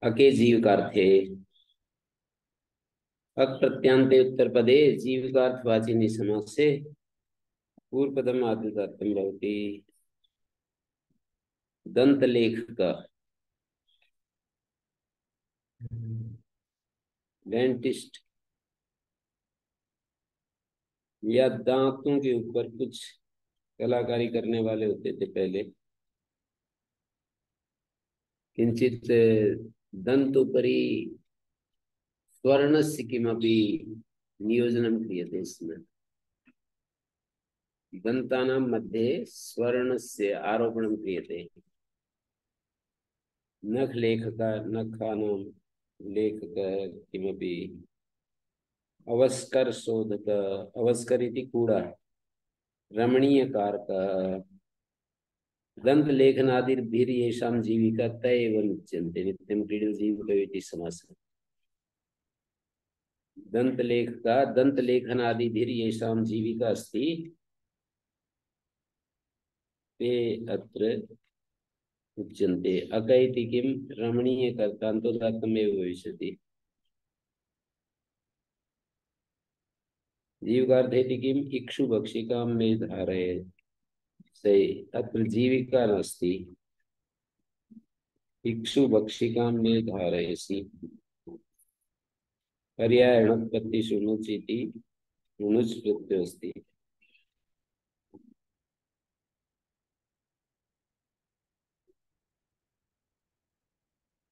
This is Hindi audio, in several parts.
अके जीवकार्थे अक प्रत्यांते उत्तर पदे जीविकार्थवाचिनी समास से पूर्व पदम आद्युदात्तम भवति। दंत लेख का डेंटिस्ट या दांतों के ऊपर कुछ कलाकारी करने वाले होते थे पहले। किंचित दंतोपरि स्वर्णस्य किमपि नियोजनं क्रियते स्म। दन्तानां मध्ये स्वर्णस्य आरोपणं क्रियते। नखानां लेखकः किमपि अवस्कर शोधक अवस्कर इति कूड़ा रमणीयकारकः दंत लेखनादिर्भिर्येषां जीविका तय एव उच्यन्ते। नित्यं क्रीडन् जीविका इति समासः। दंत लेख का दंत लेखनादिभिर्येषां जीविका अस्ति ते अत्र उच्यन्ते। अक इति किं रमणीयकर्तान्तोदात्तमेव भविष्यति। जीविकार्थे इति किम् इक्षुभक्षिकां मे धारयेत्। सही अत्र जीविका नास्ति। इक्षुभक्षिकां मे धारयसि। पर्यायणोत्पत्तिषु णुच् इति णुच् प्रत्ययो अस्ति।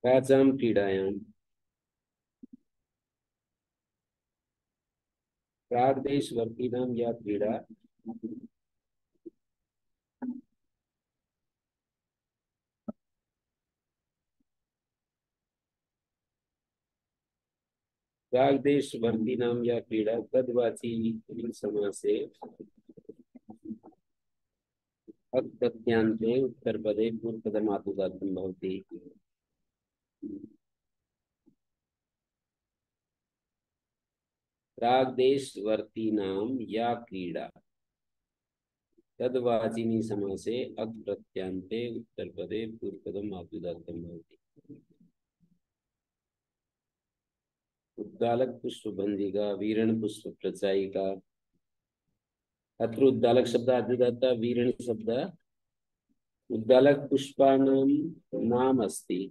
काचां क्रीडायां प्राग्देशवर्तीनां या क्रीडा प्राग्देशवर्तीनां या क्रीडा तद्वाची समासे अक् प्रत्यांते उत्तरपदे पूर्वपदमातुदात्तं भवति। प्राग्देशवर्तीनां या क्रीडा तद्वाचिनी समासे अक् प्रत्यांते उत्तरपदे पूर्वपदमातुदात्तं भवति। उद्दालक पुष्प बंदिका वीरण पुष्प प्रचायिका। अत्र उद्दालक शब्द आद्युदात्तः वीरण शब्द उद्दालक पुष्पाणां नाम अस्ति।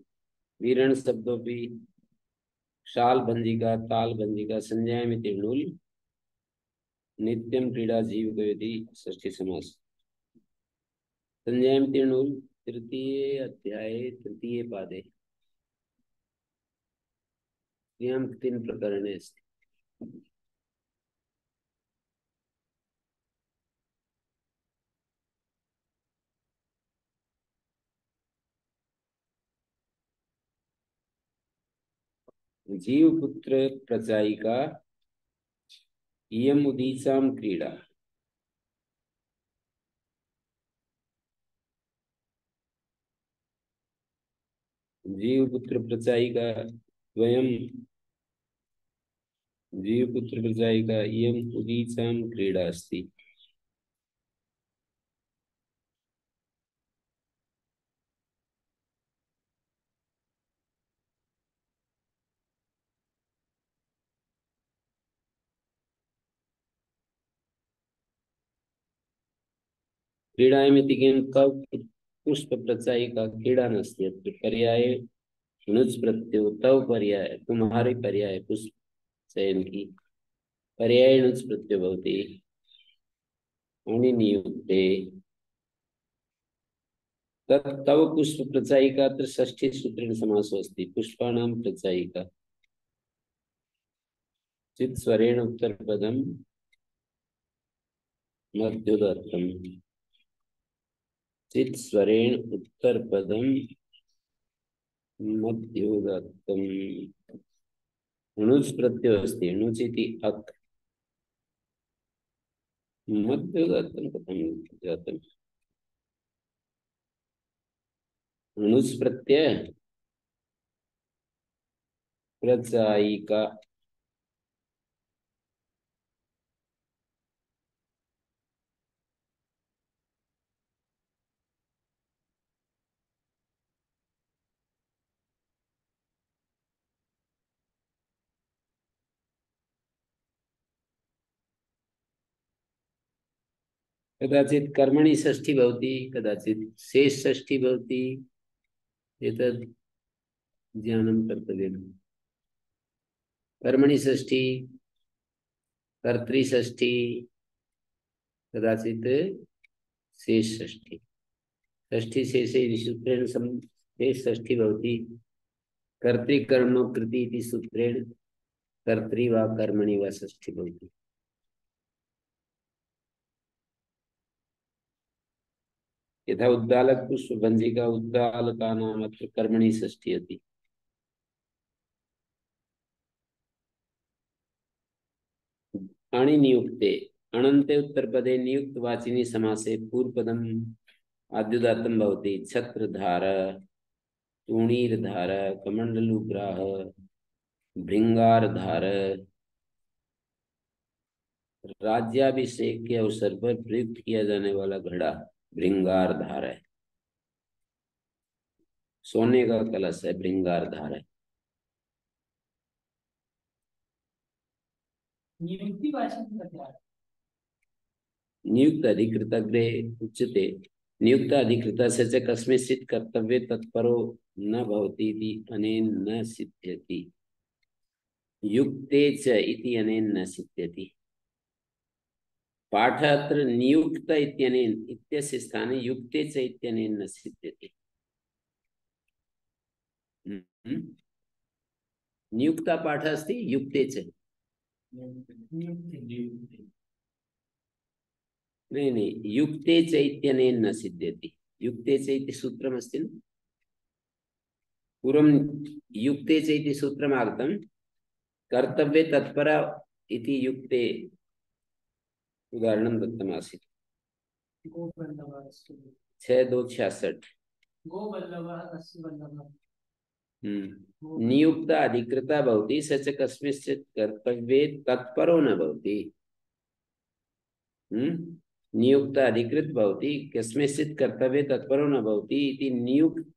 वीरण शब्दोऽपि शाल बंदिका ताल बंदिका संज्ञामिति णुल् नित्यं क्रीडा जीविका षष्ठी समास। संज्ञामिति णुल् तृतीये अध्याये तृतीये पादे क्रियां तीन प्रकरणे अस्ति। जीवपुत्र प्रचायिका इयम् उदीचां क्रीडा। जीवपुत्र प्रचायिका द्वयं जीवपुत्र प्रचायिका इयम् उदीचां क्रीडा अस्ति। क्रीडामिति किं पुष्प प्रचायिका क्रीडा नास्ति। अत्र पर्याये णुच् प्रत्ययो तव पर्याय तुम्हारे पर्याय पुष्प चयन की पर्याय णुच् प्रत्ययो भवति। अणिनियुक्ते तत् तव पुष्प प्रचायिका अत्र षष्ठी सूत्रेण समासो अस्ति। पुष्पाणां प्रचायिका चित् स्वरेण उत्तरपदं मध्योदात्तम्। चित् स्वरेण उत्तरपदं मध्योदात्तम्। णुच् प्रत्ययो अस्ति। णुच् इति अक् मध्योदात्तं कथं जातम्। णुस् प्रत्यय प्रचायी का। कदाचित् कर्मणि षष्ठी भवति, कदाचित् शेष षष्ठी भवति। एतद् ज्ञानं कर्तव्यम्। कर्मणि षष्ठी, कर्तृ षष्ठी, कदाचित् शेष षष्ठी। षष्ठी शेषे इति सूत्रेण शेष षष्ठी भवति। कर्तृकर्म कृति इति सूत्रेण कर्तृ वा कर्मणि वा षष्ठी भवति। यथा उद्दालक पुष्पभञ्जिका उद्दालकानाम् अत्र कर्मणि षष्ठी अस्ति। अणि नियुक्ते अनन्ते उत्तरपदे नियुक्तवाचिनि समासे पूर्वपदम् आद्युदात्तं भवति। छत्रधार, तूणीरधार, कमण्डलुग्राह, भृंगारधार। राज्याभिषेक के अवसर पर प्रयुक्त किया जाने वाला घड़ा भृंगारधार है। सोने का कलश है, भृंगारधार है। नियुक्त अधिकृत अग्रे उच्यते। नियुक्त अधिकृतस्य च कस्मिंश्चित् कर्तव्ये तत्परो न भवति इति अनेन न सिद्ध्यति। युक्ते च इति अनेन न सिद्ध्यति। पाठ अत्र नियुक्त इत्यनेन इत्यस्य स्थाने युक्ते च इत्यनेन न सिद्ध्यति। नियुक्ता पाठ अस्ति युक्ते च। नहीं नहीं, युक्ते च इत्यनेन न सिद्ध्यति। युक्ते च इति सूत्रमस्ति न। पूर्वं युक्ते च इति सूत्रम् आगतं। कर्तव्ये तत्पर इति युक्ते उदाहरणं दत्तमासीत्। 6266। नियुक्त अधिकृत भवति, स च कस्मिंश्चित् कर्तव्ये तत्परो न भवति। नियुक्त अधिकृत भवति, कस्मिंश्चित् कर्तव्ये तत्परो न भवति इति नियुक्त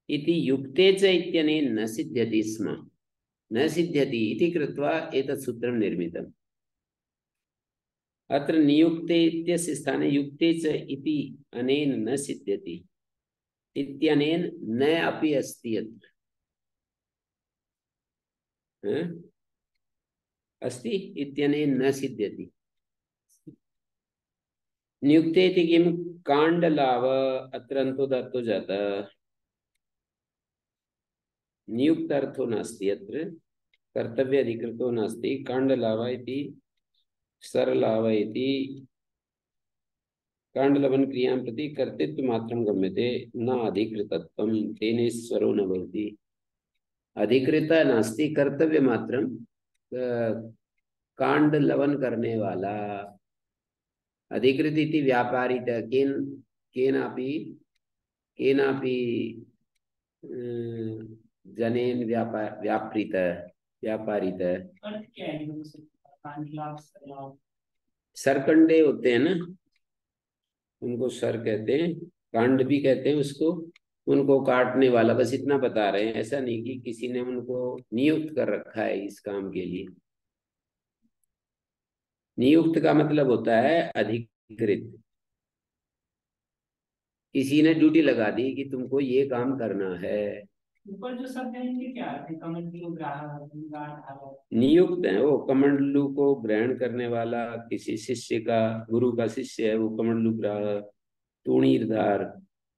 इति युक्ते च इत्यनेन न सिद्ध्यति स्म। न सिद्ध्यति इति कृत्वा एतत् सूत्रं निर्मितम्। अत्र नियुक्ते इत्यस्य स्थाने युक्ते च इति अनेन न सिद्ध्यति। इत्यनेन न अपि अस्ति अत्र। अस्ति, इत्यनेन न सिद्ध्यति। नियुक्ते इति किं? काण्डलाव अत्र अन्तोदात्तो जातः। नियुक्त अर्थो नास्ति अत्र, कर्तव्य अधिकृतो नास्ति। काण्डलाव इति सरलाव इति काण्डलवन क्रियां प्रति कर्तृत्व मात्रं गम्यते, न अधिकृतत्वं। तेनेश्वरो न भवति। अधिकृत नास्ति, कर्तव्य मात्रं। कांड लवन करने वाला। अधिकृत इति व्यापारित केन केनापि केनापि जनेन व्यापृत व्यापारित। सरकंडे होते हैं ना, उनको सर कहते हैं, कांड भी कहते हैं उसको। उनको काटने वाला, बस इतना बता रहे हैं। ऐसा नहीं कि किसी ने उनको नियुक्त कर रखा है इस काम के लिए। नियुक्त का मतलब होता है अधिकृत। किसी ने ड्यूटी लगा दी कि तुमको ये काम करना है। ऊपर जो शब्द है इनके क्या अर्थ है? कमंडलू नियुक्त है वो। कमंडलू को ग्रहण करने वाला किसी शिष्य का, गुरु का शिष्य है वो कमंडलू ग्राह। तूणीरधार,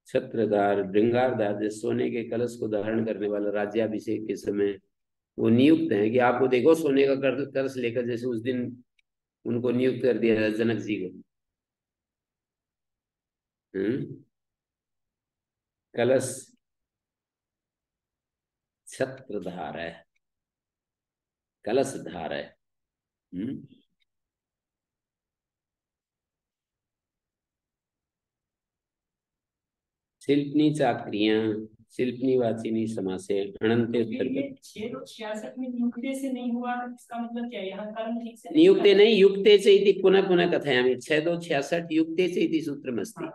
छत्रधार, भृंगारधार, जैसे सोने के कलश को धारण करने वाला राज्याभिषेक के समय वो नियुक्त है कि आपको देखो सोने का कलश लेकर, जैसे उस दिन उनको नियुक्त कर दिया जनक जी को। कलश छत्रधार है, कलशधार है। शिल्पनी चाक्रियां, शिल्पनी वाचिनी समासे अनंते उत्तर पद। 666 में नियुक्ते से नहीं हुआ, इसका मतलब क्या है? यहाँ कर्म ठीक से नियुक्ते नहीं, युक्ते च इति पुनः पुनः कथयामि। 6266 युक्ते च इति सूत्रमस्ति।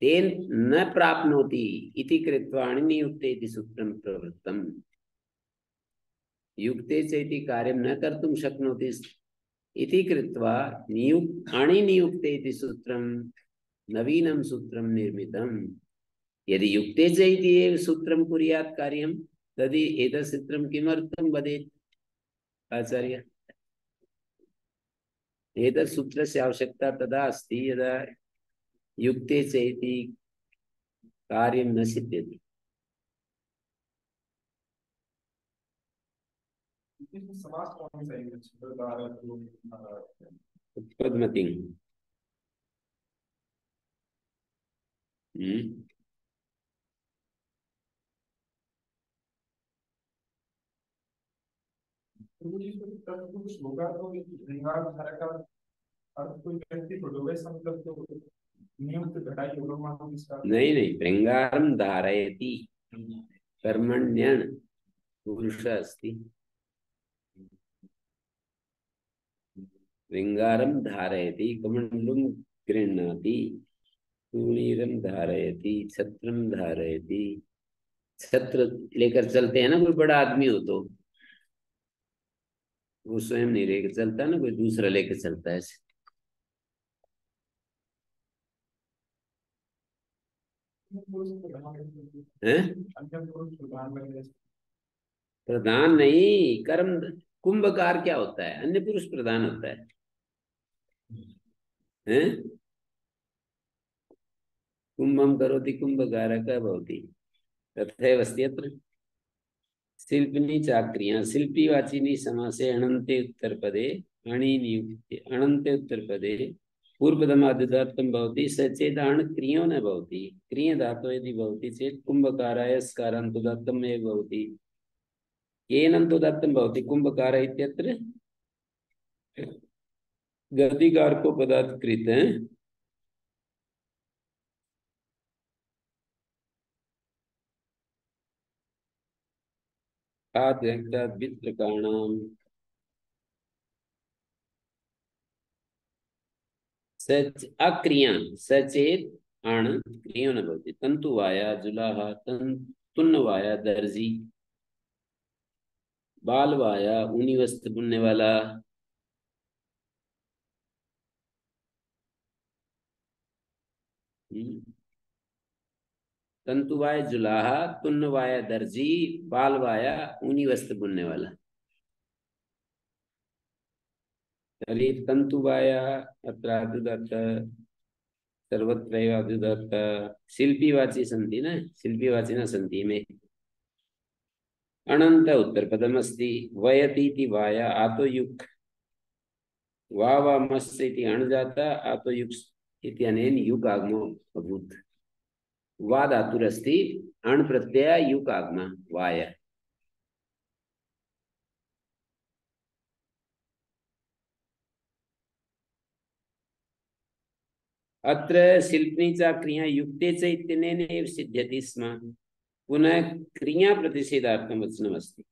तेन न प्राप्नोति इति कृत्वा अनियुक्ते इति सूत्रं प्रवृत्तम्। युक्ते च इति कार्यं न कर्तुं शक्नोति इति कृत्वा अनियुक्ते इति सूत्रं, नवीनं सूत्रं निर्मितम्। यदि युक्ते च इति एव सूत्रं कुर्यात् कार्यं, तर्हि एतत् सूत्रं किमर्थं वदेत् आचार्य? एतत् सूत्रस्य आवश्यकता तदा अस्ति यदा युक्ते च इति कार्यं न सिद्ध्यति। समास कौन सा है? उत्पद्मति। कुछ होगा तो श्रृंगार धारा का अर्थ कोई व्यक्ति को होगा, इसका मतलब तो नियुक्त घटाई होगा इसका। नहीं नहीं, भृंगारं धारयति कर्मण्यन् पुरुष अस्ति। भृंगारं धारयति, कमंडलुं गृह्णाति, तूणीरं धारयति, छत्रं धारयति। छत्र लेकर चलते हैं ना, कोई बड़ा आदमी हो तो वो स्वयं नहीं लेकर चलता ना, कोई दूसरा लेकर चलता है। प्रधान नहीं, कर्म। कुंभकार क्या होता है? अन्य पुरुष प्रधान होता है, हैं? कुंभम करोति कुंभकारः भवति, तथैव अस्ति अत्र। शिल्पिनी चाक्रियां, शिल्पी वाचिनी समासे अनन्ते उत्तरपदे अणि नियुक्ते, अनन्ते उत्तरपदे पूर्वपदमाद्युदात्तं भवति। स चेत् अण् क्रियो न भवति। क्रिय धातुः यदि भवति चेत् कुंभकाराय स्कारान्तुदात्तम् एव भवति। केनन्तुदात्तं भवति? कुंभकार इत्यत्र गतिकारकोपदात् कृत वित्रकाणाम् अक्रिया सचेत अण क्रियो न भवति। तंतुवाया जुलाहा, तुन्नवाया दर्जी, बालवाया ऊनी वस्त्र बुनने वाला, तंतुवाय जुलाहा, तुन्नवाया दर्जी, बालवाया ऊनी वस्त्र बुनने वाला। तर्हि तंतुवाया अत्र अद्युदत्त, सर्वत्रैव अद्युदत्त। शिल्पीवाची सन्ति न, शिल्पीवाचिनः सन्ति इमे। अनंत उत्तरपदमस्ति। वयति इति वाया आतो युक्, वा वा मस् इति अण् जाता, आतो युक् इत्यनेन युक् आगमो अभूत्। वा धातुरस्ति, अण् प्रत्यय युक् आगमः वाय। अत्र शिल्पनी च क्रिया युक्ते च इत्यनेन एव सिद्ध्यति स्म। पुनः क्रिया प्रतिषेधार्थं वचनमस्ति।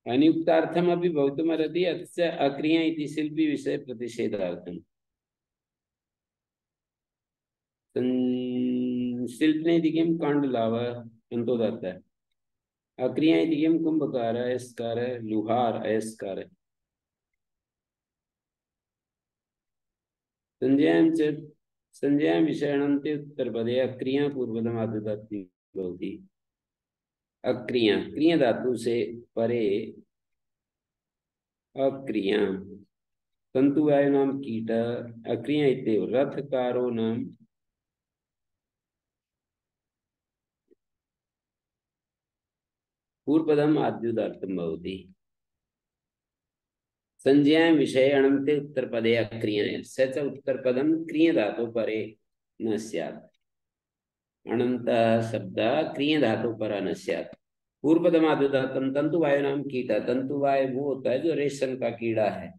अनियुक्तार्थमपि भवितुमर्हति, अथ च अक्रिया इति शिल्पी विषय प्रतिषेधार्थम्। शिल्पने इति किं? काण्डलाव अन्तोदात्तः। अक्रिया इति किं? कुम्भकार अयस्कार लुहार अयस्कार। संज्ञां विषयान्ते उत्तरपदे अक्रिया पूर्वपदमाद्युदात्ति भवति। अक्रिया क्रिया धातु से परे अक्रिया, तंतुवायो नाम कीट, अक्रिया इत्येव रथकारो नाम पूर्वपदम आद्युदात्तं भवति। संज्ञां विषये अनन्ते उत्तरपदे अक्रिया, स च उत्तरपदं क्रिय धातु परे न स्यात्। अनंत शब्द क्रिय धातु पर न स्यात्। पूर्वपदमाद्युदात्तं तंतुवायो नाम कीट, तंतुवाय वो होता है जो रेशम का कीड़ा है।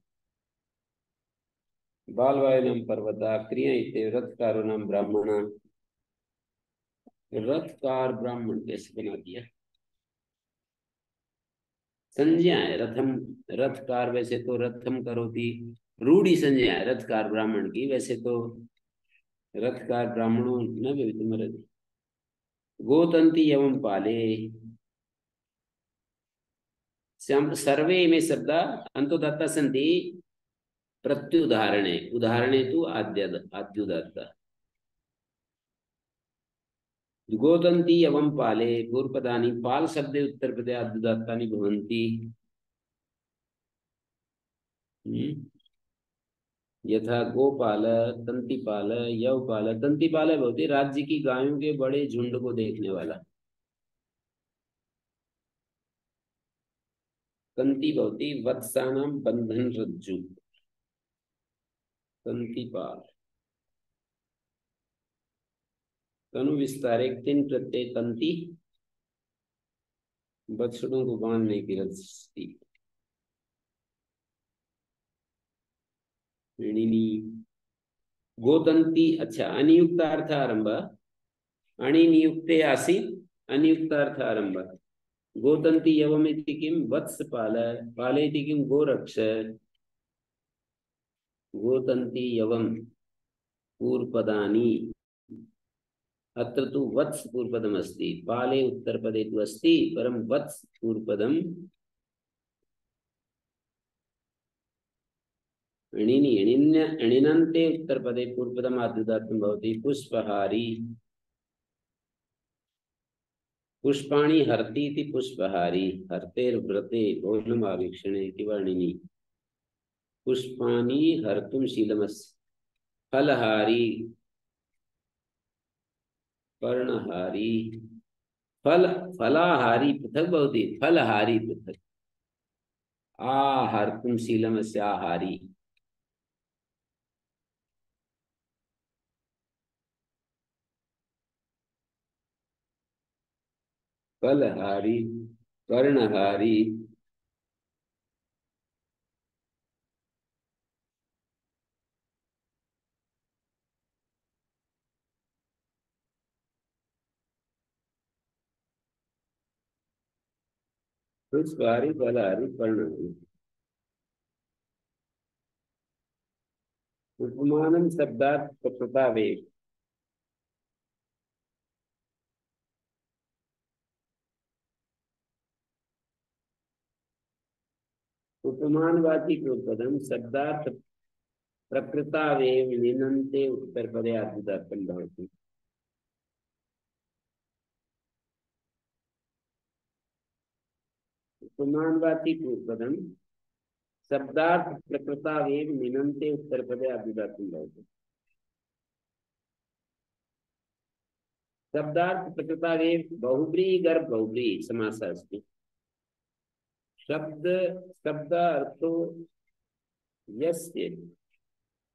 बालवायुनां पर्वता क्रिया इत्येव रथकारो नाम ब्राह्मण। रथकार ब्राह्मण कैसे बना दिया? संज्ञा है रथम, रथकार वैसे तो रथम करोति रूढ़ी संज्ञा है रथकार ब्राह्मण की, वैसे तो रथकार ब्राह्मणों न भवितुमर्हति। गोतंती एवं पाले सर्वे में शब्द अंतोदात्ता सन्ति प्रत्युदाहरणे, उदाहरणे तु आद्युदात्ता। गोतंती एवं पाले पूर्वपदानि पाल शब्दे उत्तरपदे आद्युदात्तानि भवन्ति। यथा गोपाल, तंतिपाल, यवपाल। तंतिपाल भवति राज्य की गायों के बड़े झुंड को देखने वाला। तंति भवति वत्सानां बंधन रज्जु। तंतिपाल। तनु विस्तारे तिन प्रत्यय तंति, बछड़ों को बांधने की रस्सी। गोतंती, अच्छा अनियुक्तार्थ आरंभ, अणिनियुक्ते आसीत् अनियुक्तार्थ आरंभ। गोतंती यवम इति किम वत्सपाल, पाले इति किम गोरक्ष। गोतंती यवम पूर्वपदानि, अत्र तु वत्स पूर्वपदम् अस्ति, पाले उत्तरपदे तु अस्ति, परं वत्स पूर्वपदम्। अणिनन्ते उत्तरपदे पूर्वपदम् आद्युदात्तं भवति। पुष्पहारी, पुष्पाणि हरति इति पुष्पहारी। हर्तेर्व्रते बहुलमावीक्षणे इति वर्णिनी। पुष्पाणि हर्तुं शीलमस्ति। फलहारी, पर्णहारी। फलाहारी पृथक भवति, फलहारी पृथक। आहर्तुं शीलमस्य आहारी। फलहारी, पर्णहारी। पुष्पहारी, फलहारी, पर्णहारी। उपमानं शब्दात् प्रकृतावेव। उपमानवाची पदम शब्दार्थ प्रकृतावेव निनन्ते उत्तरपदे आद्युदात्तं भवति। उपमानवाची पदम शब्दार्थ प्रकृतावेव निनन्ते उत्तरपदे आद्युदात्तं भवति। शब्दार्थ प्रकृतावेव बहुब्रीहि गर्भ बहुब्रीहि समासः अस्ति। शब्द शब्द अर्थो यस्य,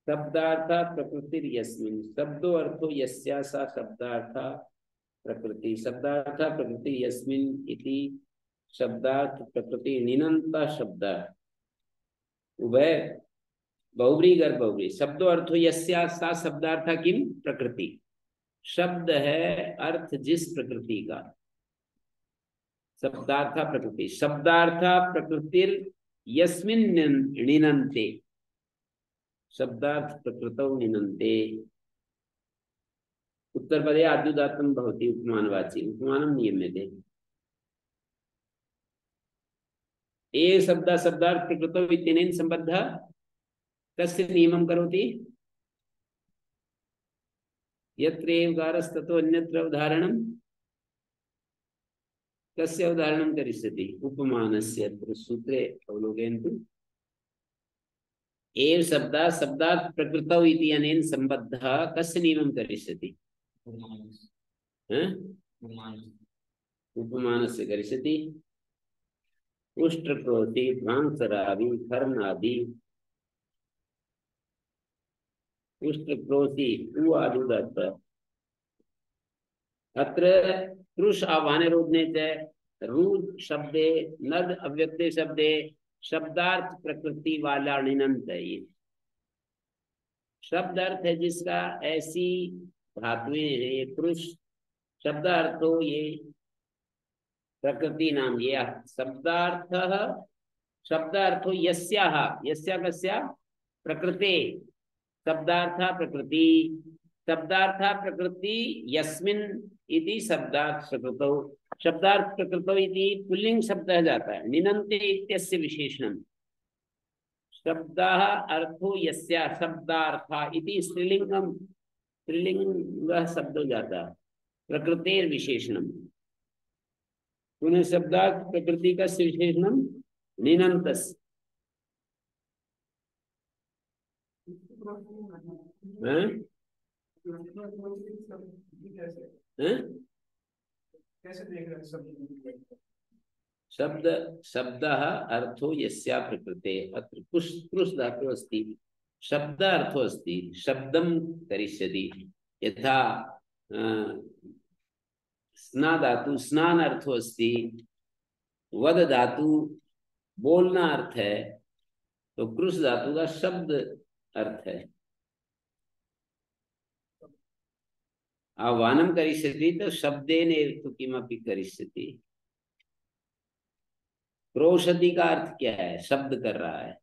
शब्दार्थ प्रकृति यस्मिन्, शब्दो अर्थो यस्या सा शब्दार्थ प्रकृति। शब्दार्थ प्रकृति यस्मिन् इति शब्दार्थ प्रकृति निनंत शब्द उभय बहुब्रीहि गर्भ बहुब्रीहि। शब्दो अर्थो यस्या सा शब्दार्थ किम प्रकृति। शब्द है अर्थ जिस प्रकृति का। शब्दार्थ प्रकृति, शब्दार्थ प्रकृतिर यस्मिन् निनन्ते, शब्दार्थ प्रकृतौ निनन्ते उत्तरपदे आद्युदात्तं भवति। उपमानवाची उपमानं नियम्यते। ए शब्द शब्दार्थ प्रकृतौ इत्यनेन सम्बद्धः कस्य नियमं करोति? यत्र एवकारस्ततो अन्यत्र उदाहरणं, कस्य उदाहरणं करिष्यति? उपमानस्य। सूत्रे अवलोकयन्तु। एव शब्द शब्दात् प्रकृतौ इति अनेन सम्बद्धः कस्य नियमं करिष्यति? उपमानस्य करिष्यति। उष्ट्रक्रोधी, भ्रांसरादि, कर्णादि। उष्ट्रक्रोधी उ आदुदात्त। अत्र कृष आह्वाने रोधने च रूद शब्दे नद अव्यक्ते शब्दे शब्दार्थ प्रकृति वाला निनंत है। शब्द अर्थ है जिसका ऐसी धातुएं हैं, ये पुरुष शब्द अर्थ हो, ये प्रकृति नाम, ये शब्दार्थ, शब्दार्थो यस्याः, यस्या कस्या, प्रकृते, शब्दार्थ प्रकृति, शब्दार्थ प्रकृति यस्मिन् इति शब्दार्थ प्रकृतौ, शब्दार्थ प्रकृतौ इति पुल्लिंग शब्द जाता है। निनन्ते इत्यस्य विशेषणम्, शब्दः अर्थो यस्या शब्दार्थ इति स्त्रीलिंगम, स्त्रीलिंग शब्द हो जाता है, प्रकृतेर विशेषणम, पुनः शब्दार्थ प्रकृति का विशेषणम निनंतस। कैसे देख रहे हैं शब्द? शब्द शब्दः अर्थो यस्या प्रकृते, अत्र कृष् धातु अस्ति, शब्द अर्थो अस्ति, शब्दं करिष्यति, यथा स्ना धातु स्नान अर्थो अस्ति, वद धातु बोलना अर्थ है, तो कृष धातु का शब्द अर्थ है। आह्वानं करिष्यति तो शब्देन एव किमपि करिष्यति। क्रोशति का अर्थ क्या है? शब्द कर रहा है।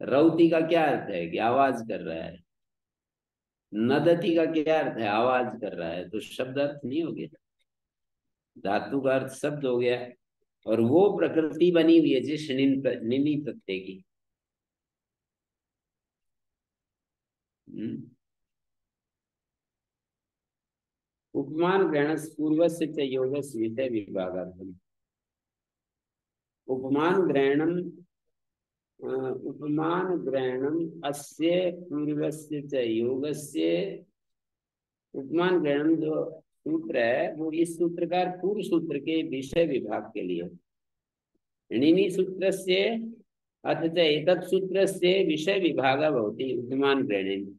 रौति का क्या अर्थ है? कि आवाज कर रहा है। नदति का क्या अर्थ है? आवाज कर रहा है। तो शब्द अर्थ नहीं हो गया, धातु का अर्थ शब्द हो गया, और वो प्रकृति बनी हुई है जिस निनी प्रत्यय की। उपमान ग्रहण पूर्वस्य च योगस्य विषय विभागार्थम, उपमान ग्रहणम, उपमान ग्रहणम अस्य पूर्वस्य च योगस्य, उपमान ग्रहणम जो सूत्र है वो इस सूत्रकार पूर्व सूत्र के विषय विभाग के लिए, णिनि सूत्रस्य अथ च एतत् सूत्रस्य विषय विभागः भवति उपमान ग्रहणेन।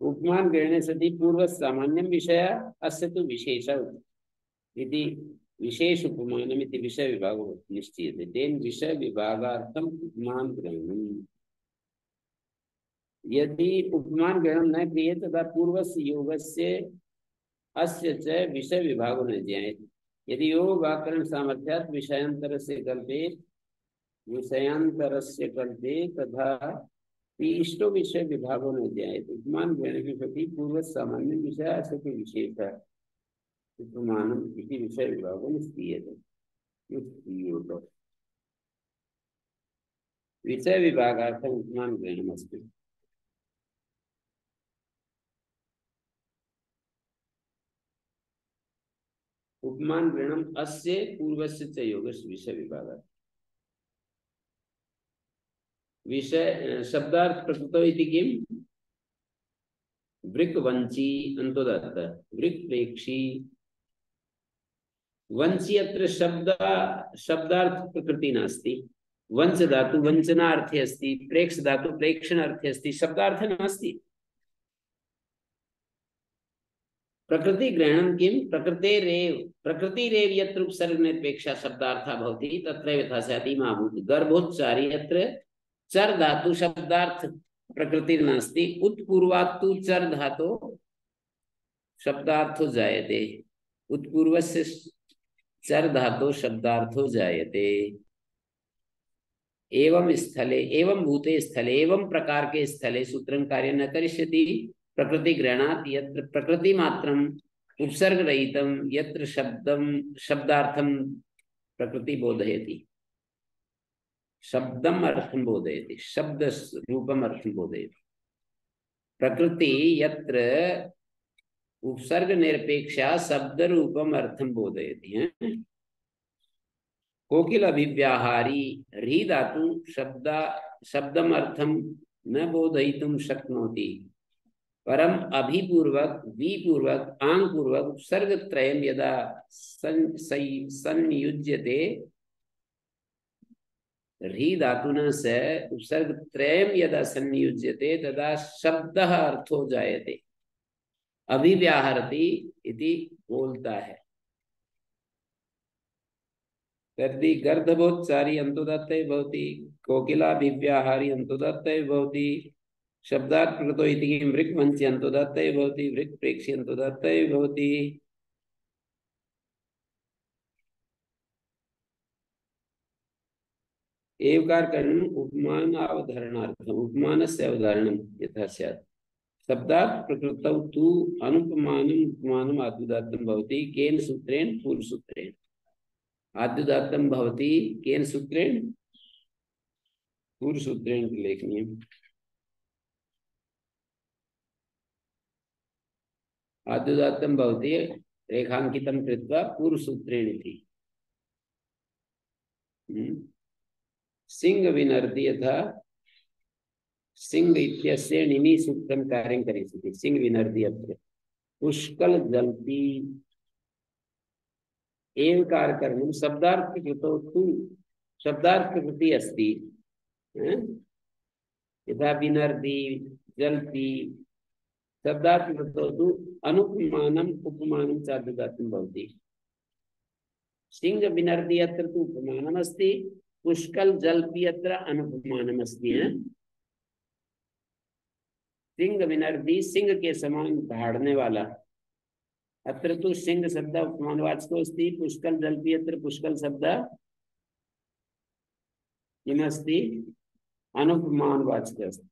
उपमान ग्रहणे सति पूर्व सामान्यं विषय अस्य तु विशेषः इति विशेष उपमानम् इति विषय विभागो निश्चीयते, तेन विषय विभागार्थम उपमान ग्रहणम्। यदि उपमान ग्रहणं न क्रियते तदा पूर्वस्य योगस्य अस्य च विषय विभागो न ज्ञायते। यदि योग व्याकरण सामर्थ्यात् विषयांतरस्य कल्पे, विषयांतरस्य कल्पे तथा इष्टो विषय विभागो न ज्ञायते। उपमान ग्रहण के प्रति पूर्व सामान्य विषय अस्य तु विशेषः उपमानम् इति विषय विभागो निश्चीयते। विषय विभागार्थम् उपमान ग्रहणमस्ति। उपमान ग्रहणम् अस्य पूर्वस्य च योगस्य विषय विभागार्थम्। विषय शब्दार्थ प्रकृतौ इति किम्? वृक् वंची अन्तोदत्त, वृक् प्रेक्षी वंची, अत्र शब्दार्थ प्रकृति नास्ति। वंच धातु वंचनार्थे अस्ति, प्रेक्ष धातु प्रेक्षणार्थे अस्ति, शब्दार्थ नास्ति। प्रकृति ग्रहणं किं? प्रकृतिरेव यत्र उपसर्गनिरपेक्षा शब्दार्थः भवति तत्रैव यथा स्यात् इमाभूत्। गर्भोच्चारी यत्र चर धातु शब्दार्थ प्रकृति नास्ति, उत्पूर्वात् तु चर धातु शब्दार्थो जायते, उत्पूर्वस्य चर धातु शब्दार्थो जायते। एवं स्थले, एवं भूते स्थले, एवं प्रकार के स्थले सूत्रं कार्य न करिष्यति प्रकृति ग्रहणात्, यत्र प्रकृति मात्रम् उपसर्ग रहितं, यत्र शब्दार्थं प्रकृति बोधयति, शब्दम अर्थम बोधयति, शब्द रूपम अर्थम बोधयति। प्रकृति यत्र उपसर्ग निरपेक्षा शब्द रूपम अर्थम बोधयति। कोकिल अभिव्याहारी री धातु शब्दम अर्थम न बोधयितुं शक्नोति, परम अभिपूर्वक विपूर्वक आंगपूर्वक उपसर्ग त्रयम् यदा संयुज्यते, री धातुना से उपसर्ग त्रयम् यदा संयुज्यते तदा शब्दः अर्थो जायते। अभिव्याहरति इति बोलता है। तर्हि गर्दभोच्चारी अन्तोदात्तये भवति, कोकिलाभिव्याहारी अन्तोदात्तये भवति, शब्दात् प्रकृतो इति किं वृक् वंशी अन्तोदात्तये भवति, वृक् प्रेक्षी अन्तोदात्तये भवति। एवकारकरणम् उपमान अवधारणार्थम्, उपमानस्य अवधारणं यथा स्यात्। शब्दात् प्रकृतौ तु अनुपमानम् उपमानम् आद्युदात्तं भवति, केन सूत्रेण? पूर्वसूत्रेण। आद्युदात्तं भवति केन सूत्रेण? पूर्वसूत्रेण लेखनीयम्। आद्युदात्तं भवति रेखाङ्कितं कृत्वा पूर्वसूत्रेण इति। सिंह विनर्ति यथा सिंह इत्यस्य णिनि सूत्रं कार्यं करिष्यति। सिंह विनर्ति अत्र पुष्कल जल्पि एवकारकरणं शब्दार्थ कृतौ तु शब्दार्थ कृति अस्ति। यथा विनर्ति जल्पि शब्दार्थ कृतौ तु अनुपमानम् उपमानं च आद्युदात्तं भवति। सिंह विनर्ति अत्र तु उपमानम् अस्ति, पुष्कल जल्पि अत्र अनुपमानम् अस्ति। सिंह विनर्ति सिंह के समान दहाड़ने वाला, अत्र तु सिंह शब्द उपमानवाचको अस्ति, पुष्कल जल्पि अत्र पुष्कल शब्द किमस्ति? अनुपमानवाचकः अस्ति।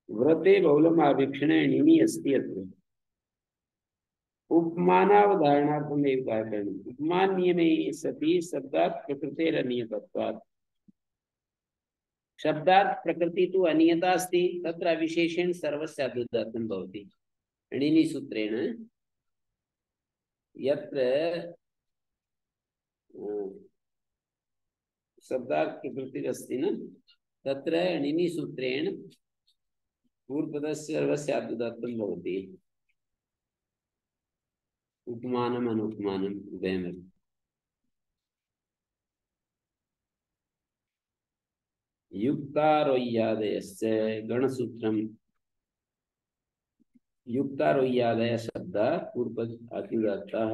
व्रते बहुलम् आवीक्षणे णिनि अस्ति अत्र। उपमानावधारणार्थम् एव कार्यकरणम्। उपमान नियमे सति शब्दात् प्रकृतेरनियतत्वात्। शब्दात् प्रकृति तु अनियता अस्ति, तत्र विशेषेण सर्वस्य आद्युदात्तं भवति। णिनि सूत्रेण यत्र शब्दात् प्रकृतिरस्ति न, तत्र णिनि सूत्रेण पूर्वपदस्य सर्वस्य आद्युदात्तं भवति। उपमानम् अनुपमानम् उभयमपि। युक्तारोय्यादयस्य गणसूत्रम्। युक्तारोय्यादय शब्दा पूर्वपद आद्युदात्ताः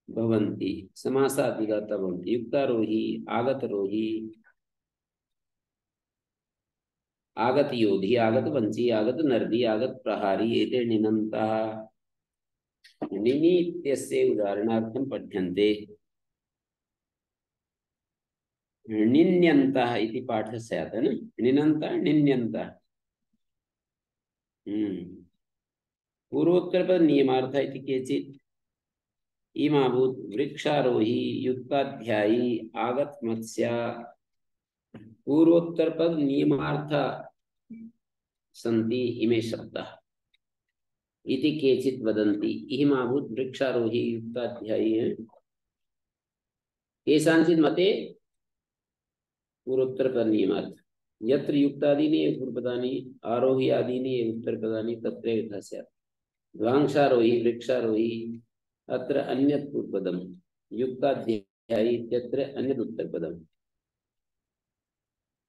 भवन्ति, समास आद्युदात्ता भवन्ति। युक्तारोही, आगतरोही, आगत योधी, आगत वंशी, आगत नर्दी, आगत प्रहारी एते णिनन्ताः णिनि इत्यस्य उदाहरणार्थं पठ्यन्ते। णिन्यन्तः इति पाठः स्यात् न, णिनन्तः णिन्यन्तः। पूर्वोत्तरपद नियमार्थः इति केचित् इमाभूत् वृक्षारोही, युक्ताध्यायी, आगत मत्स्य। पूर्वोत्तरपद नियमार्थः सन्ति इमे शब्दाः इति केचित् वदन्ति। इमाभूत् वृक्षारोही युक्ताध्यायी है। केषाञ्चित् मते पूर्वोत्तरपद नियमार्थ यत्र युक्तादीनि एव पूर्वपदानि, आरोही आदीनि एव उत्तरपदानि तत्र यथा स्यात्। ध्वांसारोही, वृक्षारोही अत्र अन्यत् पूर्वपदम्, युक्ताध्यायी इत्यत्र अन्यत् उत्तरपदम्।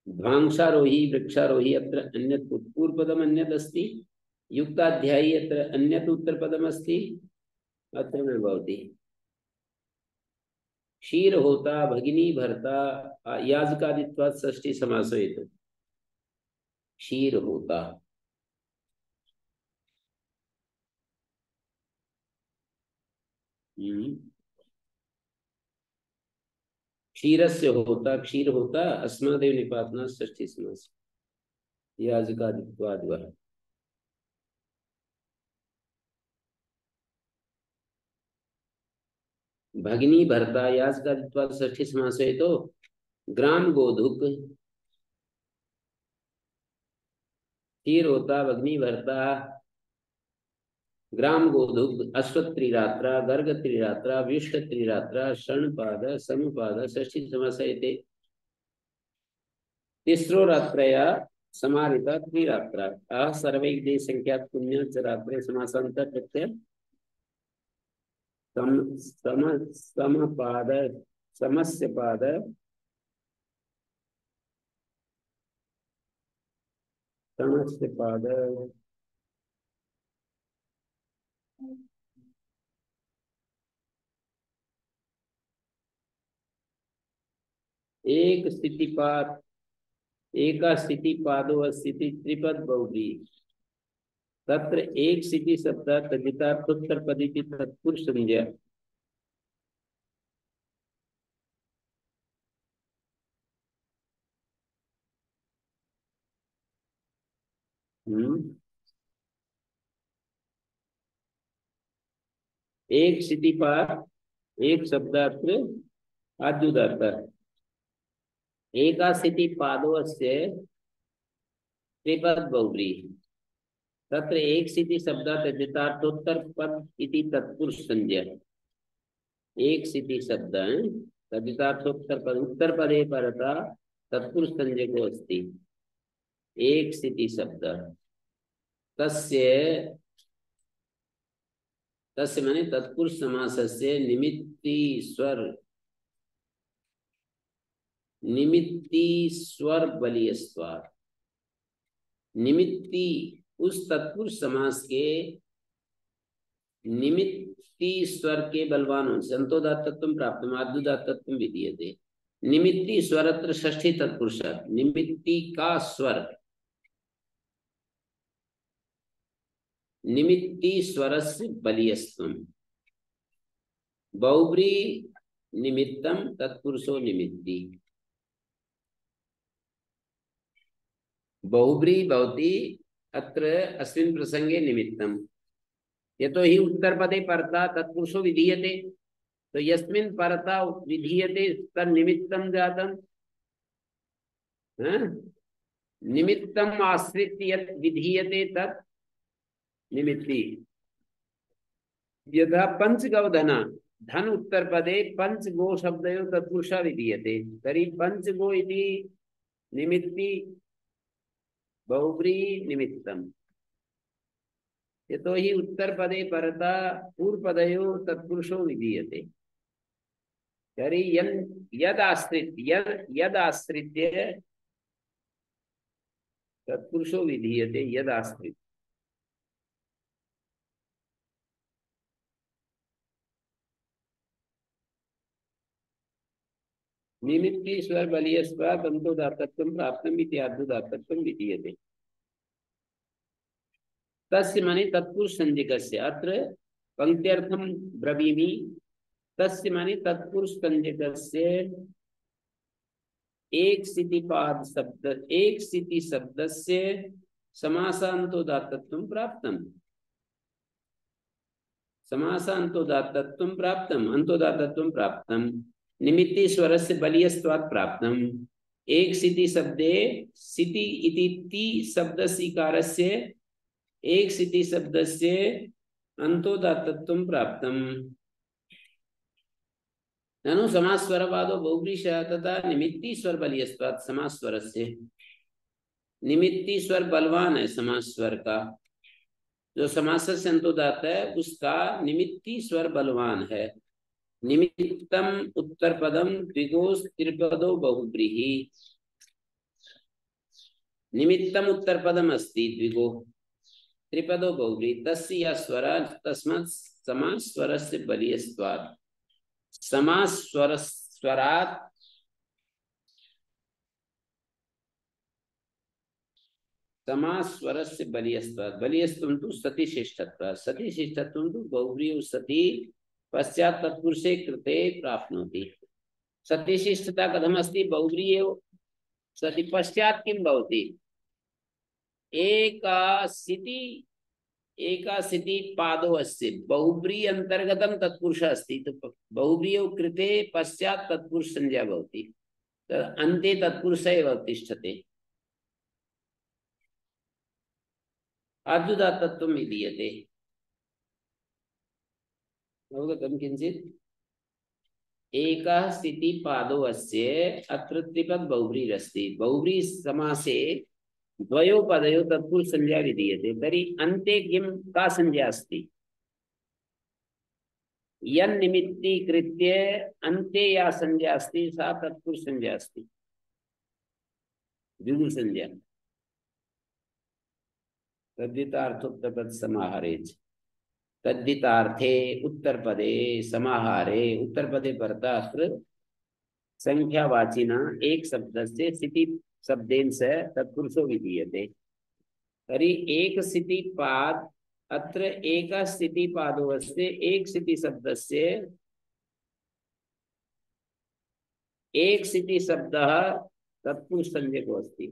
ध्वांसारोही वृक्षारोही अत्र अन्यत् पूर्वपदम् अन्यत् अस्ति, युक्ताध्यायी अत्र अन्यत् उत्तरपदम् अस्ति। अत्र न भवति। क्षीर होता, भगिनी भर्ता, याजकादित्वात् षष्ठी समासो एतत्। क्षीर होता, क्षीरस्य होता, क्षीर होता अस्मादेव निपातना षष्ठी समास याजकादित्वाद् वः। भगिनी भर्ता याजकादित्वात् षष्ठी समास है तो ग्राम गोधुक, क्षीर होता, भगिनी भर्ता, ग्राम गोधुक, अश्वत् त्रिरात्रा, गर्ग त्रिरात्रा, व्युष्क त्रिरात्रा, शरणपाद, समपाद षष्ठी समास है। तिस्रो रात्रया समारिता त्रिरात्रा सर्वैः दे संख्यात् पुण्य च रात्रे समासान्त प्रत्यय समपाद समस्य पाद तणस्य पाद एक स्थितिपात एका स्थिति पादो स्थिति त्रिपद बहुव्री तत्र एक स्थिति शब्द तद्धितार्थोत्तरपदी तत्पुरुष संज्ञा। एक स्थिति पाद एक शब्दार्थ आद्युदार्थ एका स्थिति पादोस्य त्रिपद बहुव्री तत्र एक स्थिति शब्दार्थ तद्धितार्थोत्तर पद इति तत्पुरुष संज्ञा। एक स्थिति शब्द तद्धितार्थोत्तर पद उत्तर पदे परता तत्पुरुष संज्ञा को अस्ति एक स्थिति शब्द तस्य तस्य माने तत्पुरुष समासस्य निमित्ती स्वर बलियस्वार निमित्ती उस तत्पुरुष समास के निमित्ती स्वर के बलवानों से अंतोदात्तत्वं प्राप्तम् आद्युदात्तत्वं विधीयते। निमित्ती स्वरत्र षष्ठी तत्पुरुष निमित्ती का स्वर निमित्ती स्वरस्य बलियस्त्वम् बहुव्री निमित्तम तत्पुरुषो निमित्ती बहुव्री भवति अत्र अस्मिन् प्रसंगे निमित्तम यतो हि उत्तरपदे परता तत्पुरुषो विधीयते तो यस्मिन् परता विधीयते तन्निमित्तं जातम् निमित्तम् आश्रित्य यत् विधीयते तत् निमित्ती। यथा पंचगौधन धन उत्तरपदे पंचगो शब्दयो तत्पुरुषा विधीयते तर्हि पंचगो इति निमित्ती बहुव्री निमित्तम यतो हि उत्तरपदे परता पूर्वपदयो तत्पुरुषो विधीयते तर्हि यदाश्रित्य तत्पुरुषो विधीयते यदाश्रित्य। निमित्ती स्वर बलियस्वात् अंतोदात्तत्वं प्राप्तम् इति आद्युदात्तत्वं विधीयते। तस्य माने तत्पुरुष संज्ञकस्य अत्र पंक्त्यर्थं ब्रवीमि तस्य माने तत्पुरुष संज्ञकस्य एक स्थितिपाद शब्द एक स्थिति शब्दस्य समासान्तोदात्तत्वं प्राप्तम् समासान्तोदात्तत्वं प्राप्तम् अंतोदात्तत्वं प्राप्तम् निमित्ती स्वरस्य बलियस्त्वात् प्राप्तम् एक स्थिति शब्दे स्थिति इति ति शब्दस्य इकारस्य एक स्थिति शब्दस्य अंतोदात्तत्वं प्राप्तम् ननु समास्वरवादो बहुव्रीशः तथा निमित्ती स्वर बलियस्त्वात् समास्वरस्य निमित्ती स्वर बलवान है समास्वर का जो समास से अंतोदात्त है उसका निमित्ती स्वर बलवान है। निमित्तम उत्तर पदम द्विगोस त्रिपदो बहुव्रीहि निमित्तम उत्तर पदम अस्ति द्विगो त्रिपदो बहुव्रीहि तस्य स्वर तस्मात् समास स्वरस्य बलियस्त्वात् समास स्वरात् समास स्वरस्य बलियस्त्वात् बलियस्त्वं तु सतिशिष्टत्वात् सतिशिष्टत्वं तु बहुव्रीहि सति पश्चात् तत्पुरुषे कृते प्राप्नोति। सतिशिष्टता कथम अस्ति बहुव्रीहि सति पश्चात् किं भवति एका स्थिति पादो अस्ति बहुव्रीहि अंतर्गतं तत्पुरुष अस्ति तो बहुव्रीहि कृते पश्चात् तत्पुरुष संज्ञा भवति अन्ते तत्पुरुष एव तिष्ठते आद्युदात्तत्वं विधीयते। अवगतं किंचित् एकः स्थिति पादो अस्य अत्र त्रिपद बहुव्रीरस्ति बहुव्रीहि समासे द्वयो पदयो तत्पुरुष संज्ञा विधीयते तर्हि अन्ते किं का संज्ञा अस्ति यन्निमित्तीकृत्य अन्ते या संज्ञा अस्ति सा तत्पुरुष संज्ञा अस्ति द्विगु संज्ञा तद्धितार्थोत्तरपद समाहारे तद्धितार्थे उत्तरपदे समाहारे उत्तरपदे परतः अत्र संख्यावाचिना एक शब्दस्य स्थिति शब्देन स तत्पुरुषो विधीयते। तर्हि एक स्थितिपाद अत्र एक स्थितिपादो अस्ति एक स्थिति शब्दस्य एक स्थिति शब्दः तत्पुरुष संज्ञको अस्ति।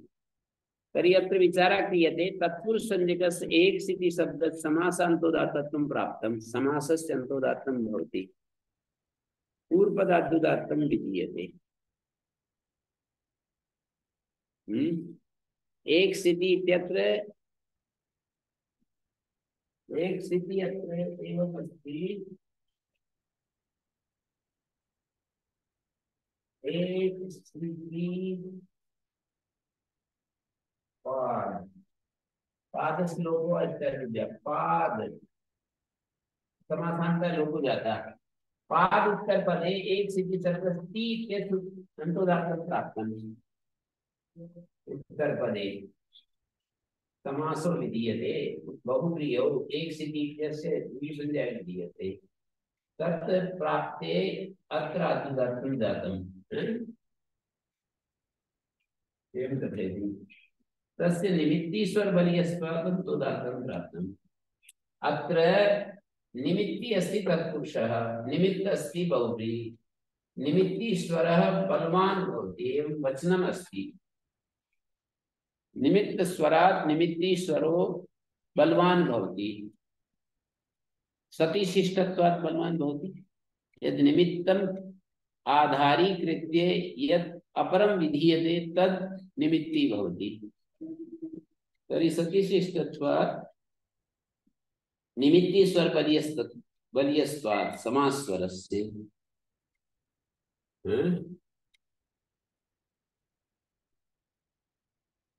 तर्हि अत्र विचारः क्रियते तत्पुरुष संज्ञकस्य एक स्थिति शब्दस्य समासान्तोदात्तत्वं प्राप्तं समासस्य अन्तोदात्तं भवति पूर्वपदाद्युदात्तं विधीयते। एक स्थिति इत्यत्र एक स्थिति अत्र एवम् अस्ति एक स्थिति पाद पाद श्लोको इत्यादि पाद समासांतर लोग हो जाता है पाद उत्तर पदे एक स्थिति सर्वस्ति के अंतोदात्तं प्राप्तं उत्तर पदे समासो विधीयते बहुव्रीहौ एक स्थिति इत्यस्य द्विसंज्ञा विधीयते तत् प्राप्ते अत्र अद्युदात्तं जातम् एवं कथयति तस्य निमित्तीश्वर बलियस्वादं तोदात्तं प्राप्तम् अत्र निमित्ति अस्ति तत्पुरुषः निमित्त अस्ति बहुव्रीहि निमित्तीश्वरः बलवान् भवति एवं वचनम् अस्ति निमित्त स्वरात् निमित्तीश्वरो बलवान् भवति सति शिष्टत्वात् बलवान् भवति यद् निमित्तम् आधारीकृत्य यत् अपरं विधीयते तद् निमित्ती भवति तर्हि सति शिष्टत्वात् निमित्तीश्वर बलीयस्त्वात् समास्वरस्य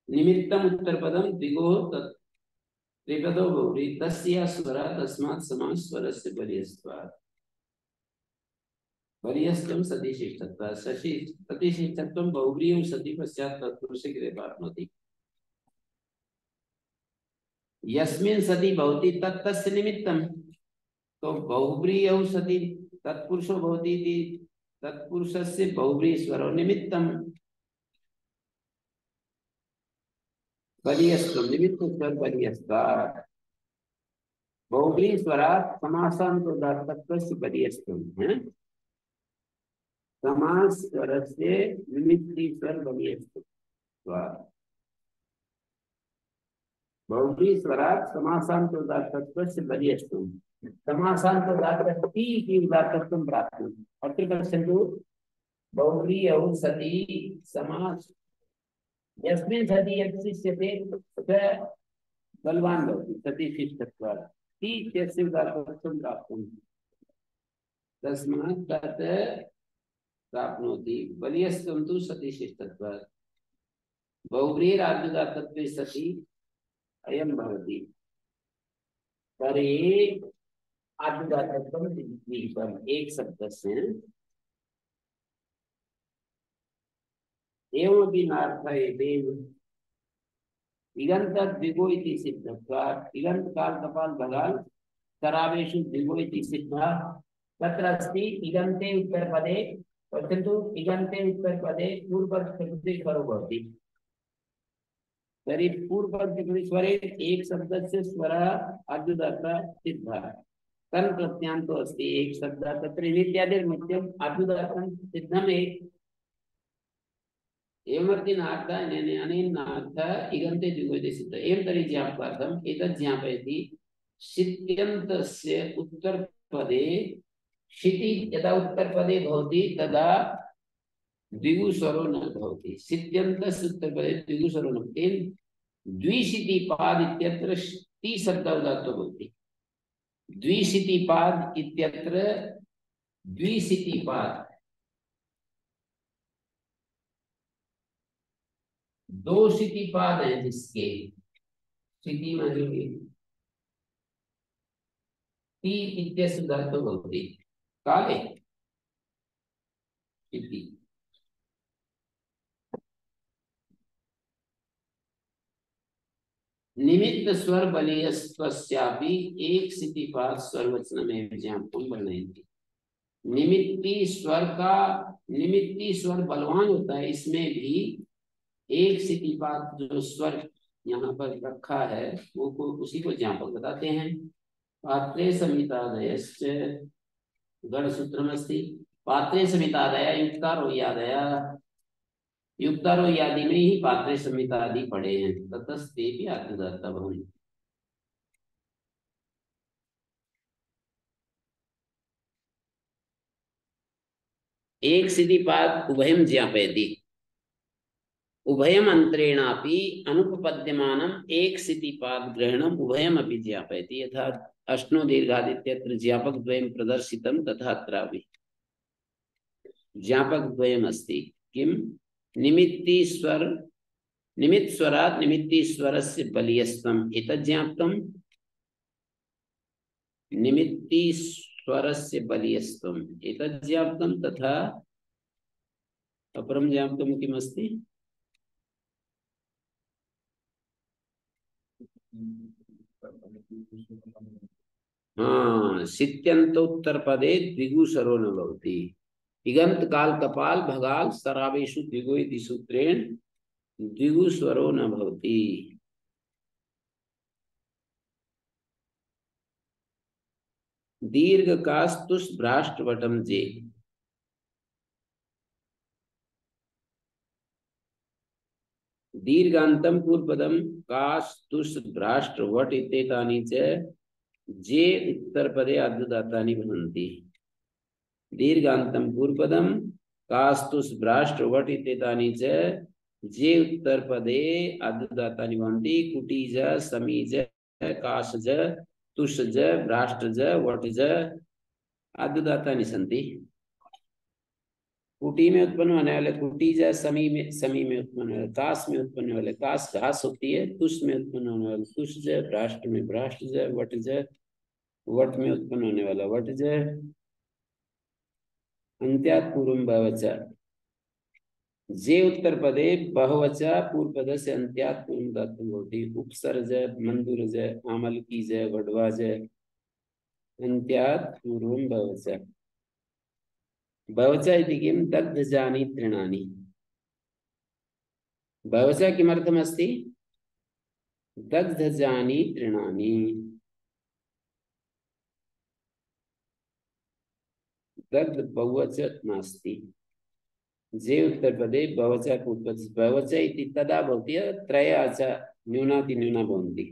निमित्तम् उत्तरपदं द्विगोः त्रिपदो भवति तस्य स्वरात् तस्मात् समास्वरस्य बलीयस्त्वात् बलीयस्त्वं सतिशिष्टत्वात् सतिशिष्टत्वं बहुव्रीहिं सति पश्चात् तत्पुरुषे कृते प्राप्नोति यस्मिन् सति भवति तत् तस्य निमित्तं तो बहुव्रीहौ सति तत्पुरुषो भवति इति तत्पुरुषस्य बहुव्रीहिस्वरो निमित्तं बलीयस्त्वं निमित्तस्वर बलीयस्त्वात् बहुव्रीहिस्वरात् समासान्तोदात्तत्वस्य बलीयस्त्वं समासस्वरस्य निमित्तीश्वर बलीयस्त्वात् बहुव्रीहिस्वरात् समासान्तोदात्तत्वस्य बलीयस्त्वं समासान्तोदात्तत्वं इति उदात्तत्वं प्राप्तम् अत्र पश्यन्तु बहुव्रीहौ सति समास यस्मिन् सति यत् शिष्यते स बलवान् भवति सति शिष्टत्वात् ति इत्यस्य उदात्तत्वं प्राप्तं तस्मात् तत् प्राप्नोति बलीयस्त्वं तु सति शिष्टत्वात् बहुव्रीहिराद्युदात्तत्वे सति अयं भवति तर्हि आद्युदात्तत्वं द्विपदम् एक शब्दस्य एवमपि नार्थयते इगन्त द्विगो इति सिद्धत्वात् इगन्त काल कपाल बगाल करावेषु द्विगो इति सिद्धः तत्र अस्ति इगन्ते उत्तरपदे पश्यन्तु इगन्ते उत्तरपदे पूर्वपदप्रकृते स्वरो भवति तर्हि पूर्वपदप्रकृते स्वरे एक शब्दस्य स्वरः आद्युदात्तः सिद्धः तन् प्रत्यान्तो अस्ति एक शब्दः तत्र नित्यादिर्नित्यम् आद्युदात्तं सिद्धम् एक एवमर्थनार्थ अनेनार्थ इगन्ते द्विगोइति सिद्ध एवं तर्हि ज्ञापकार्थम् एतत् ज्ञापयति शित्यन्तस्य उत्तरपदे शिति यदा उत्तरपदे भवति तदा द्विगुस्वरो न भवति शित्यन्तस्य उत्तरपदे द्विगुस्वरो न भवति द्विशितिपाद इत्यत्र ति शब्दः उदात्तो भवति द्विशितिपाद इत्यत्र द्विशितिपाद दो शितिपाद है जिसके शिति मानेंगे ति इत्यस्य उदात्तो भवति काले शिति निमित्त स्वर बलीयस्त्वस्यापि एक सितिपात स्वरवचन में ज्ञापकम वर्णयन्ति। निमित्ती स्वर बलवान होता है, इसमें भी एक सितिपात जो स्वर यहाँ पर रखा है वो उसी को ज्ञापक बताते हैं। पात्रे समितादयश्च गणसूत्रमस्ति। पात्रे समितादया युक्तारो यादया, युक्तारो यादि में ही पात्रे समितादि पढ़े हैं। ततस्ते आत्मदत्ता भवन्ति। एक सिद्धिपाद उभयम ज्ञापयति, उभयम अंतरेणापि अनुपपद्यमानम एक सिद्धिपाद ग्रहणम उभयम अपि ज्ञापयति। यथा अश्नो दीर्घादित्यत्र ज्ञापक द्वयम प्रदर्शितम तथा अत्रापि ज्ञापक द्वयम अस्ति। किम? निमित्ती स्वर, निमित्त स्वरात् निमित्ती स्वरस्य बलीयस्त्वम् एतत् ज्ञापकम्। निमित्ती स्वरस्य बलीयस्त्वम् एतत् ज्ञापकम् तथा अपरं ज्ञापकं किमस्ति? हाँ, सित्यन्तोत्तर पदे द्विगुसरो न भवति। इगंत काल कपाल भगाल सरावेशु द्विगु इति सूत्रेण द्विगुस्वरो न भवति। दीर्घ कास्तुष भ्राष्ट्रवटम जे, दीर्घान्तं पूर्वपदम कास्तुष भ्राष्ट्रवट इत्येतानि च जे उत्तरपदे आद्युदात्तानि भवन्ति। दीर्घान्तं पूर्वपदम कास्तुष भ्राष्ट्रवट इत्येतानि च जे उत्तरपदे आद्युदात्तानि भवन्ति। कुटीज, समीज, काशज, तुषज, भ्राष्ट्रज, वटज आद्युदात्तानि सन्ति। कुटी में उत्पन्न होने वाले कुटीज, समी में उत्पन्न होने वाले काश में उत्पन्न होने वाले काश घास होती है। तुष में उत्पन्न होने वाले तुषज, भ्राष्ट्र में भ्राष्ट्रज, वटज, वट में उत्पन्न होने वाला वटज, अंत्यात् पूर्वं भवच जे उत्तर पदे बहुवच पूर्व पद से अंत्यात् पूर्वं धातुं भवति। उपसर्ज, मंदुरज, आमलकीज, वड्वाज अंत्यात् पूर्वं भवच। भवच इति किं? दग्धजानि तृणानि। भवच किमर्थमस्ति? दग्धजानि तृणानि। दग्ध बहुवच नास्ति। जे उत्तरपदे भवच पूर्वपदे भवच इति तदा भवति त्रया च न्यूनातिन्यूना भवन्ति।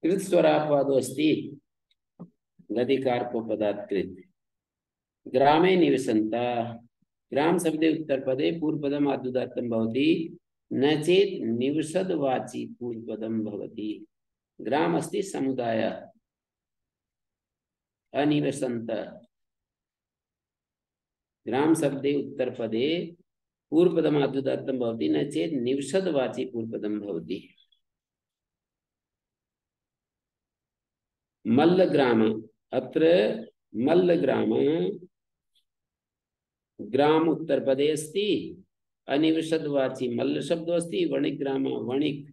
कृत्स्वरापवादो अस्ति लधिकारकपदात् कृत्। ग्रामे निवसन्ता, ग्राम शब्दे उत्तरपदे पूर्वपदम् आद्युदात्तं भवति, न चेत् निवसद्वाची पूर्वपदं भवति। ग्राम अस्ति समुदाय, अनिवसन्त। ग्राम शब्दे उत्तरपदे पूर्वपदम् आद्युदात्तं भवति, न चेत् निवसद्वाची पूर्वपदं भवति। मल्लग्राम, अत्र मल्लग्राम ग्राम उत्तरपदे अस्ति, अनिवसद्वाची मल्ल शब्दो अस्ति। वणिक ग्राम, वणिक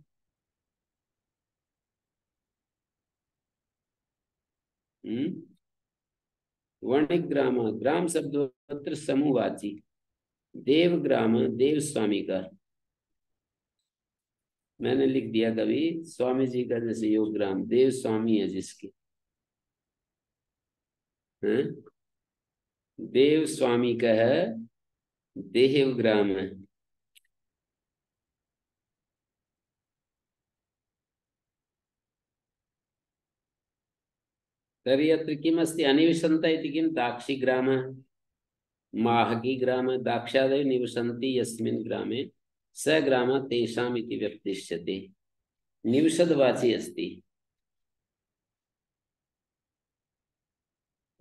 वणिक ग्राम, ग्राम शब्दो अत्र समूहवाची। देव ग्राम, देव स्वामी का मैंने लिख दिया कभी, स्वामी जी का जैसे योग ग्राम, देव स्वामी है जिसके, देव स्वामी का है, देव ग्राम है। तर्हि अत्र किमस्ति? अनिवसन्त इति किं? दाक्षी ग्राम, माहकी ग्राम, दाक्षादयो निवसन्ति यस्मिन् ग्रामे स ग्राम तेषाम् इति व्यपदिश्यते। निवसद्वाची अस्ति।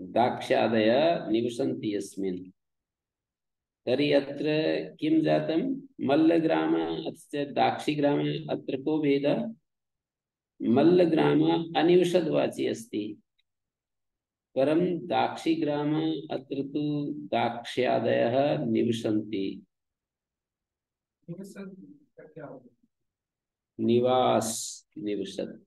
दाक्षादय निवसन्ति यस्मिन्। तर्हि अत्र किं जातं? मल्लग्राम अस्य दाक्षीग्राम, अत्र को भेदः? मल्लग्राम अनिवसद्वाची अस्ति, परं दाक्षीग्राम अत्र तु दाक्ष्यादयः निवसन्ति। निवसन का क्या होगा? निवास निवसत।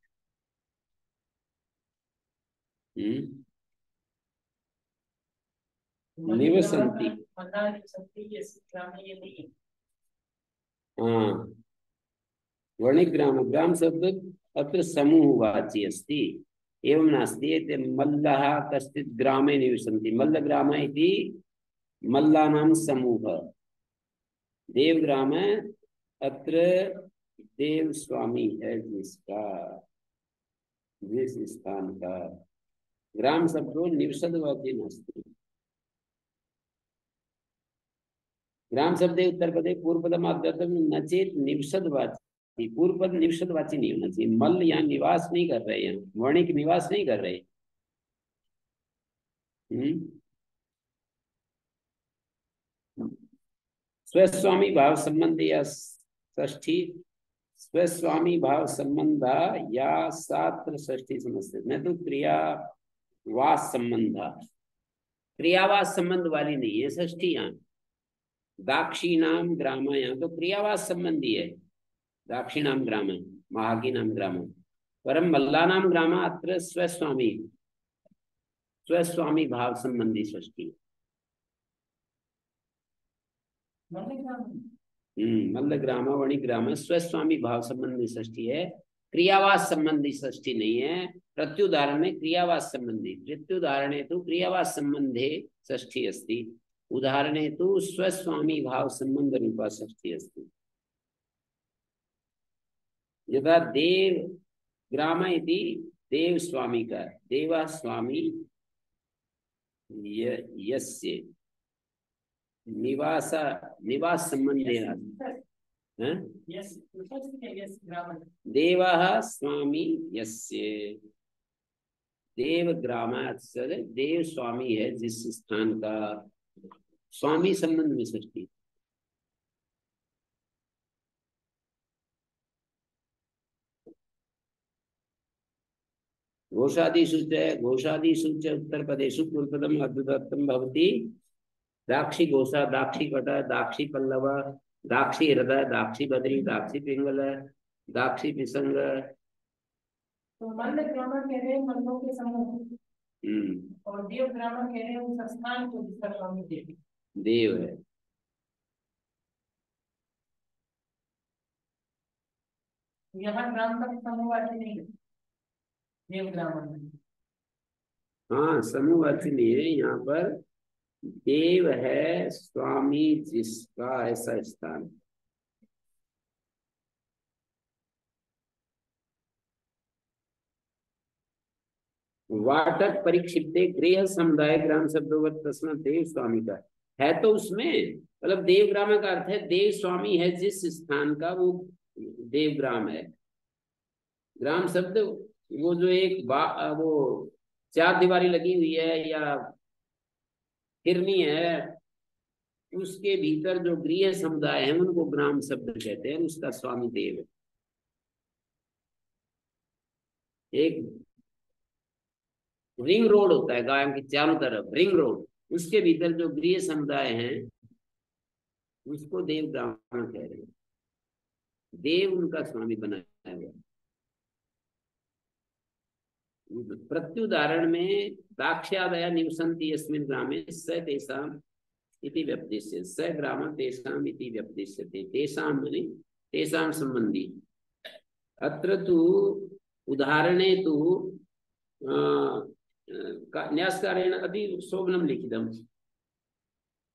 निवसन्ति। हाँ, वणिग्राम ग्राम शब्द अत्र समूहवाची अस्ति। एवं नास्ति यत् मल्लः कश्चित् ग्रामे निवसन्ति। मल्लग्राम इति मल्लानां समूहः। देवग्राम अत्र देव स्वामी है जिसका, जिस स्थान का। ग्राम शब्दो निवसद्वाची नास्ति। ग्राम शब्दे उत्तरपदे पूर्वपदमाद्यतम न चेत निवसद्वाची। पूर्व पद निवसद्वाची नहीं होना चाहिए। मल्ल यहाँ निवास नहीं कर रहे हैं, वर्णिक निवास नहीं कर रहे। स्वस्वामी भाव संबंध या षष्ठी, स्वस्वामी भाव संबंध या सात्र षष्ठी समझते। मैं तो क्रियावास संबंध, क्रियावास संबंध वाली नहीं है षष्ठी। यहाँ दाक्षिणाम ग्राम, यहाँ तो क्रियावास संबंधी है। दाक्षिणाम ग्राम, महाकीनाम ग्राम। परम मल्लानाम ग्राम अत्र स्वस्वामी, स्वस्वामी भाव संबंधी षष्ठी। मल्लग्राम वणिग्राम स्वस्वामी भाव संबंधी षष्ठी है, क्रियावास संबंधी षष्ठी नहीं है। प्रत्युदाहरण में क्रियावास संबंधी, प्रत्युदाहरणे तो क्रियावास संबंधे षष्ठी अस्ति, उदाहरणे तो स्वस्वामी भाव संबंध रूपा षष्ठी अस्ति। यथा देव ग्राम इति देव स्वामी का, देवा स्वामी यस्य निवास, निवास संबंधे देवः स्वामी यस्य, देव ग्राम देव स्वामी है जिस स्थान का। स्वामी संबंध में षष्ठी। घोषादिषु च उत्तर पदेषु पूर्वपदम अद्भुतत्वं भवति। दाक्षी घोषा, दाक्षी कट, दाक्षी पल्लव, दाक्षी हृदय, दाक्षी बद्री, दाक्षी पिंगल, दाक्षी पिसंग। तो मल्ल ग्रामर कह रहे हैं मल्लों के समूह, और देव ग्रामर कह रहे हैं उस स्थान को जिसका स्वामी देव है। यहाँ ग्राम का समूहवाची नहीं है देव ग्रामर में। हाँ, समूहवाची नहीं है यहाँ पर। देव है स्वामी जिसका, ऐसा स्थान। वाटक परिक्षिप्ते गृह समुदाय ग्राम शब्दोवत प्रश्न देव स्वामी का है, तो उसमें मतलब देव ग्राम का अर्थ है देव स्वामी है जिस स्थान का, वो देव ग्राम है। ग्राम शब्द वो जो एक वो चार दीवारी लगी हुई है या हिरनी है, उसके भीतर जो गृह समुदाय है उनको ग्राम शब्द कहते हैं। उसका स्वामी देव है। एक रिंग रोड होता है गांव के चारों तरफ, रिंग रोड, उसके भीतर जो गृह समुदाय हैं उसको देव ग्राम कह रहे हैं। देव उनका स्वामी बनाया हुआ। प्रत्युदाहरण में दाक्ष्यादया निवसन्ति यस्मिन् ग्रामे स तेषाम् इति व्यपदिश्यते। स ग्राम तेषाम् इति व्यपदिश्यते। तेषां माने तेषां संबंधी। अत्र तु उदाहरणे तु न्यासकारेण अति शोभनं लिखितम्।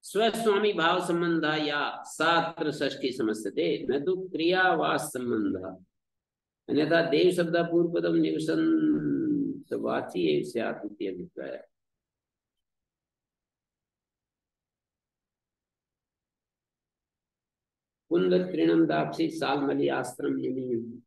स्वस्वामी भाव संबंध या सात्र षष्ठी समस्यते, न तो क्रियावास संबंध। अन्यथा देव शब्द पूर्व पदम निवसन्त वाची स्यात् इति अभिप्रायः। कुंद तृणम दाक्षी सालमली आश्रम मुनि,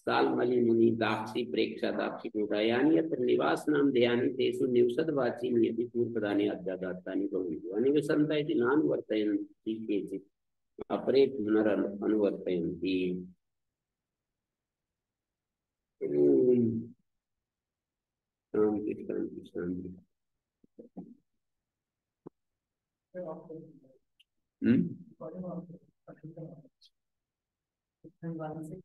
सालमली मुनि दाक्षी प्रेक्षा दाक्षी कोटा यानी अत्र निवास नाम ध्यानि तेषु निवसद वाची नियति पूर्वपदानि अध्यादात्तानि भवन्ति। अनिवसन्त इति नानुवर्तयन्ति केचित्, अपरे पुनरनुवर्तयन्ति। शांति शांति शांति। वाले से